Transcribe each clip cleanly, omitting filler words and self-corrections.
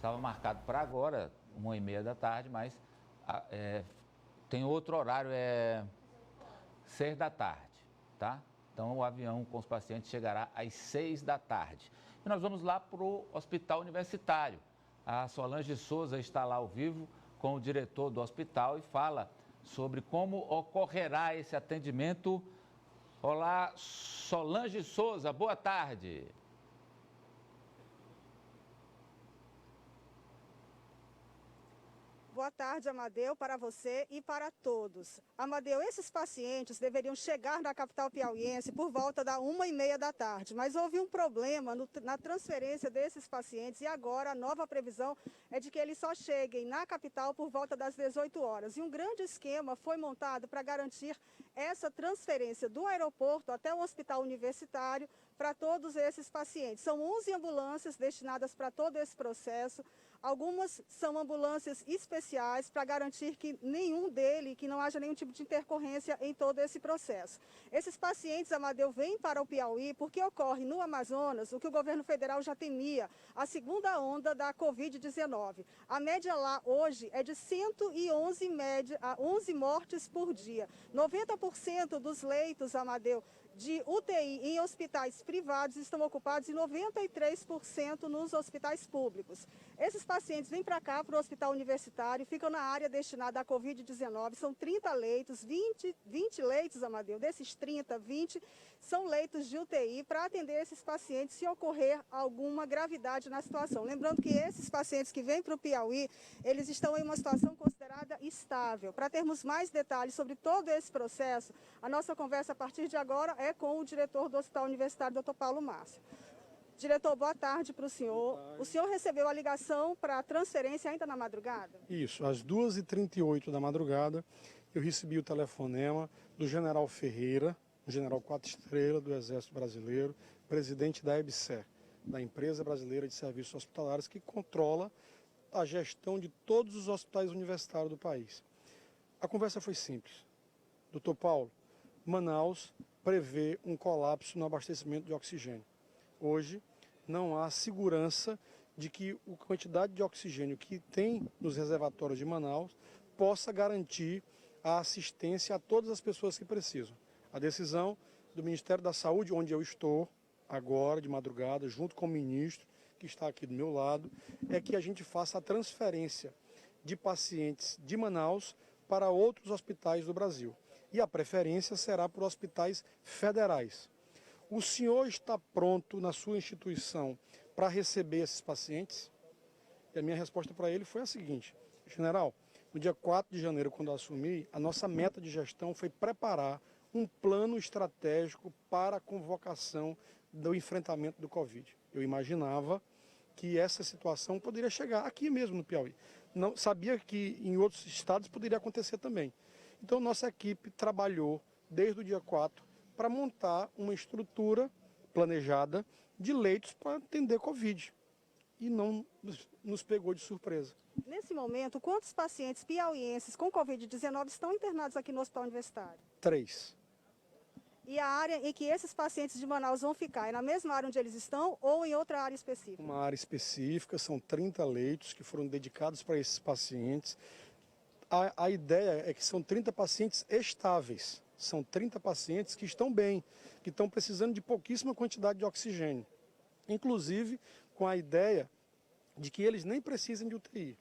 estava marcado para agora, 1h30 da tarde, mas tem outro horário, 6 da tarde, tá? Então, o avião com os pacientes chegará às 6 da tarde. E nós vamos lá para o Hospital Universitário. A Solange Souza está lá ao vivo com o diretor do hospital e fala sobre como ocorrerá esse atendimento. Olá, Solange Souza, boa tarde. Boa tarde, Amadeu, para você e para todos. Amadeu, esses pacientes deveriam chegar na capital piauiense por volta da 1h30 da tarde, mas houve um problema na transferência desses pacientes e agora a nova previsão é de que eles só cheguem na capital por volta das 18 horas. E um grande esquema foi montado para garantir essa transferência do aeroporto até o hospital universitário para todos esses pacientes. São 11 ambulâncias destinadas para todo esse processo. Algumas são ambulâncias especiais para garantir que que não haja nenhum tipo de intercorrência em todo esse processo. Esses pacientes, Amadeu, vêm para o Piauí porque ocorre no Amazonas o que o governo federal já temia, a segunda onda da Covid-19. A média lá hoje é de 111 mortes por dia. 90% dos leitos, Amadeu, de UTI em hospitais privados estão ocupados e 93% nos hospitais públicos. Esses pacientes vêm para cá, para o hospital universitário, ficam na área destinada à Covid-19, são 30 leitos, 20 leitos, Amadeu, desses 30, 20 são leitos de UTI para atender esses pacientes se ocorrer alguma gravidade na situação. Lembrando que esses pacientes que vêm para o Piauí, eles estão em uma situação considerada estável. Para termos mais detalhes sobre todo esse processo, a nossa conversa a partir de agora é com o diretor do Hospital Universitário, Dr. Paulo Márcio. Diretor, boa tarde para o senhor. O senhor recebeu a ligação para a transferência ainda na madrugada? Isso, às 2h38 da madrugada, eu recebi o telefonema do general Ferreira, um general 4 estrelas do Exército Brasileiro, presidente da EBSER, da Empresa Brasileira de Serviços Hospitalares, que controla a gestão de todos os hospitais universitários do país. A conversa foi simples. Doutor Paulo, Manaus prevê um colapso no abastecimento de oxigênio. Hoje, não há segurança de que a quantidade de oxigênio que tem nos reservatórios de Manaus possa garantir a assistência a todas as pessoas que precisam. A decisão do Ministério da Saúde, onde eu estou agora, de madrugada, junto com o ministro, que está aqui do meu lado, é que a gente faça a transferência de pacientes de Manaus para outros hospitais do Brasil. E a preferência será por hospitais federais. O senhor está pronto na sua instituição para receber esses pacientes? E a minha resposta para ele foi a seguinte: general, no dia 4 de janeiro, quando eu assumi, a nossa meta de gestão foi preparar um plano estratégico para a convocação do enfrentamento do Covid. Eu imaginava que essa situação poderia chegar aqui mesmo no Piauí. Não sabia que em outros estados poderia acontecer também. Então, nossa equipe trabalhou desde o dia 4 para montar uma estrutura planejada de leitos para atender Covid. E não nos pegou de surpresa. Nesse momento, quantos pacientes piauienses com Covid-19 estão internados aqui no Hospital Universitário? 3. E a área em que esses pacientes de Manaus vão ficar é na mesma área onde eles estão ou em outra área específica? Uma área específica, são 30 leitos que foram dedicados para esses pacientes. A ideia é que são 30 pacientes estáveis, são 30 pacientes que estão bem, que estão precisando de pouquíssima quantidade de oxigênio. Inclusive com a ideia de que eles nem precisem de UTI.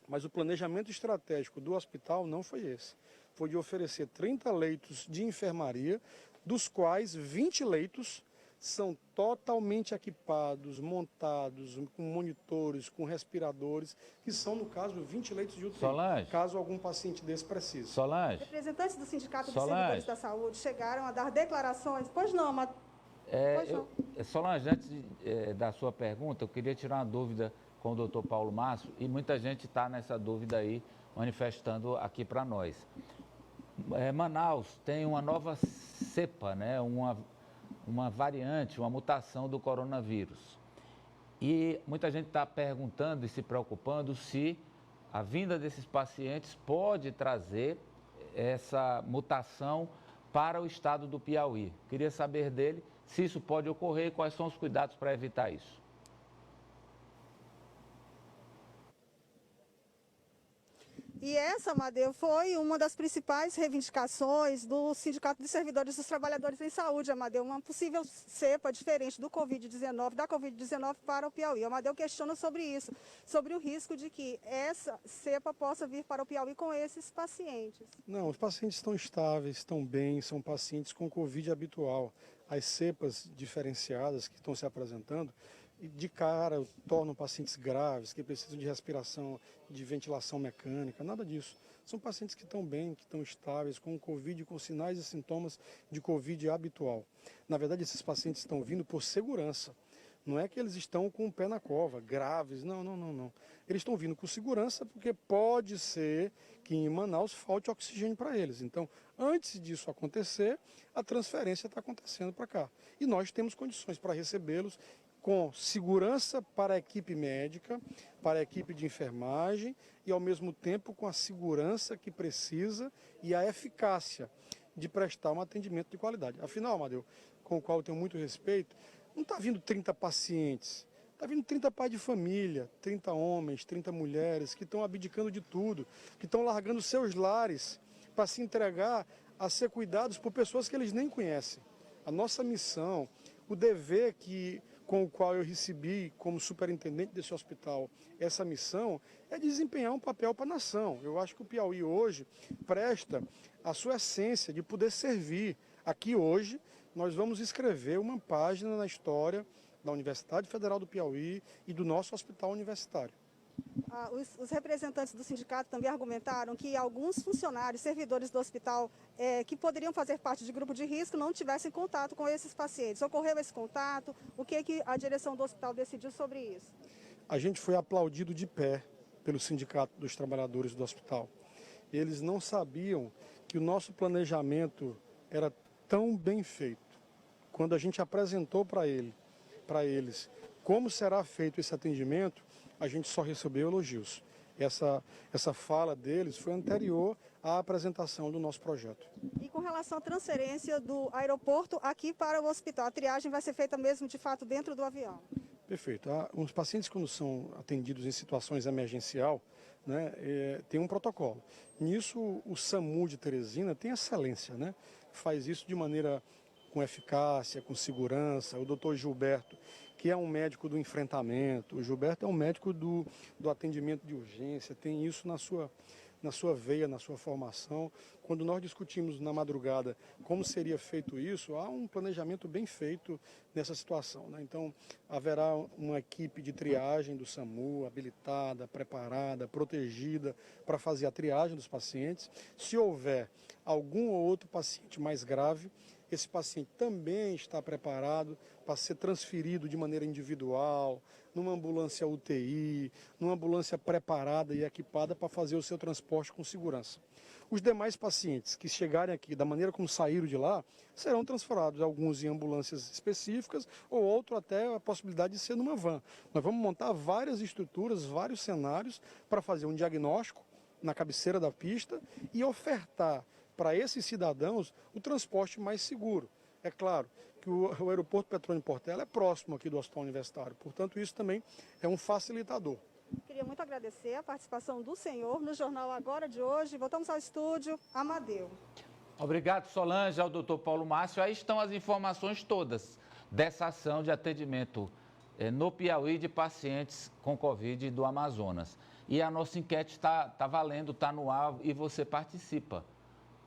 Mas o planejamento estratégico do hospital não foi esse. Foi de oferecer 30 leitos de enfermaria, dos quais 20 leitos são totalmente equipados, montados, com monitores, com respiradores, que são, no caso, 20 leitos de UTI, Solange, caso algum paciente desse precise. Solange. Representantes do Sindicato de Solange. Servidores da Saúde chegaram a dar declarações. Pois não, mas... Solange, antes da sua pergunta, eu queria tirar uma dúvida com o doutor Paulo Márcio, e muita gente está nessa dúvida aí, manifestando aqui para nós. Manaus tem uma nova cepa, né? Uma variante, uma mutação do coronavírus. E muita gente está perguntando e se preocupando se a vinda desses pacientes pode trazer essa mutação para o estado do Piauí. Queria saber dele se isso pode ocorrer e quais são os cuidados para evitar isso. E essa, Amadeu, foi uma das principais reivindicações do Sindicato de Servidores dos Trabalhadores em Saúde, Amadeu, uma possível cepa diferente do Covid-19, da Covid-19 para o Piauí. O Amadeu questiona sobre isso, sobre o risco de que essa cepa possa vir para o Piauí com esses pacientes. Não, os pacientes estão estáveis, estão bem, são pacientes com Covid habitual. As cepas diferenciadas que estão se apresentando, de cara, tornam pacientes graves, que precisam de respiração, de ventilação mecânica, nada disso. São pacientes que estão bem, que estão estáveis, com Covid, com sinais e sintomas de Covid habitual. Na verdade, esses pacientes estão vindo por segurança. Não é que eles estão com o pé na cova, graves, não. Eles estão vindo com segurança porque pode ser que em Manaus falte oxigênio para eles. Então, antes disso acontecer, a transferência está acontecendo para cá. E nós temos condições para recebê-los com segurança para a equipe médica, para a equipe de enfermagem e, ao mesmo tempo, com a segurança que precisa e a eficácia de prestar um atendimento de qualidade. Afinal, Amadeu, com o qual eu tenho muito respeito, não está vindo 30 pacientes, está vindo 30 pais de família, 30 homens, 30 mulheres que estão abdicando de tudo, que estão largando seus lares para se entregar a ser cuidados por pessoas que eles nem conhecem. A nossa missão, o dever com o qual eu recebi como superintendente desse hospital essa missão é desempenhar um papel para a nação. Eu acho que o Piauí hoje presta a sua essência de poder servir. Aqui hoje nós vamos escrever uma página na história da Universidade Federal do Piauí e do nosso hospital universitário. Os representantes do sindicato também argumentaram que alguns funcionários, servidores do hospital, que poderiam fazer parte de grupo de risco, não tivessem contato com esses pacientes. Ocorreu esse contato? O que a direção do hospital decidiu sobre isso? A gente foi aplaudido de pé pelo Sindicato dos Trabalhadores do Hospital. Eles não sabiam que o nosso planejamento era tão bem feito. Quando a gente apresentou para eles como será feito esse atendimento, a gente só recebeu elogios. Essa fala deles foi anterior à apresentação do nosso projeto. E com relação à transferência do aeroporto aqui para o hospital, a triagem vai ser feita mesmo de fato dentro do avião? Perfeito. Os pacientes, quando são atendidos em situações emergencial, né, tem um protocolo. Nisso, o SAMU de Teresina tem excelência, né? Faz isso de maneira com eficácia, com segurança. O doutor Gilberto, que é um médico do enfrentamento, o Gilberto é um médico do atendimento de urgência, tem isso na sua veia, na sua formação. Quando nós discutimos na madrugada como seria feito isso, há um planejamento bem feito nessa situação, né? Então, haverá uma equipe de triagem do SAMU, habilitada, preparada, protegida para fazer a triagem dos pacientes. Se houver algum ou outro paciente mais grave, esse paciente também está preparado para ser transferido de maneira individual, numa ambulância UTI, numa ambulância preparada e equipada para fazer o seu transporte com segurança. Os demais pacientes que chegarem aqui da maneira como saíram de lá, serão transferados, alguns em ambulâncias específicas, ou outro até a possibilidade de ser numa van. Nós vamos montar várias estruturas, vários cenários para fazer um diagnóstico na cabeceira da pista e ofertar para esses cidadãos o transporte mais seguro. É claro que o aeroporto Petrônio Portela é próximo aqui do Hospital Universitário, portanto isso também é um facilitador. Queria muito agradecer a participação do senhor no Jornal Agora de hoje. Voltamos ao estúdio, Amadeu. Obrigado, Solange, ao doutor Paulo Márcio. Aí estão as informações todas dessa ação de atendimento no Piauí de pacientes com Covid do Amazonas. E a nossa enquete está valendo, está no ar e você participa.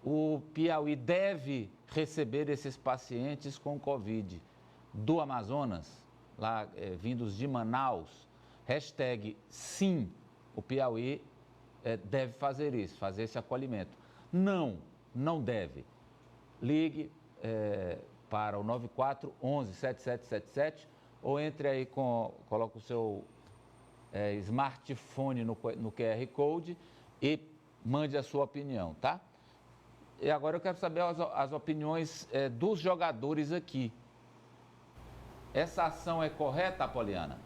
O Piauí deve receber esses pacientes com Covid do Amazonas, lá vindos de Manaus. Hashtag sim, o Piauí deve fazer isso, fazer esse acolhimento. Não deve. Ligue para o 9411-7777 ou entre aí, coloca o seu smartphone no QR Code e mande a sua opinião, tá? E agora eu quero saber as opiniões dos jogadores aqui. Essa ação é correta, Apoliana?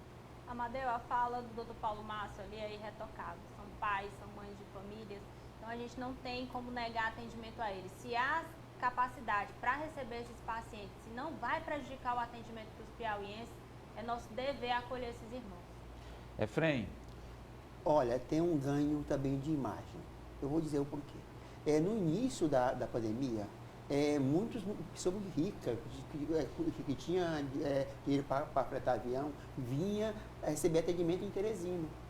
Amadeu, a fala do Dr. Paulo Márcio ali é irretocável. São pais, são mães de famílias, então a gente não tem como negar atendimento a eles. Se há capacidade para receber esses pacientes, se não vai prejudicar o atendimento dos piauienses, é nosso dever acolher esses irmãos. Efraim. Olha, tem um ganho também de imagem. Eu vou dizer o porquê. No início da pandemia, muitas pessoas ricas, que tinha dinheiro para fretar avião, vinha receber atendimento em Teresina.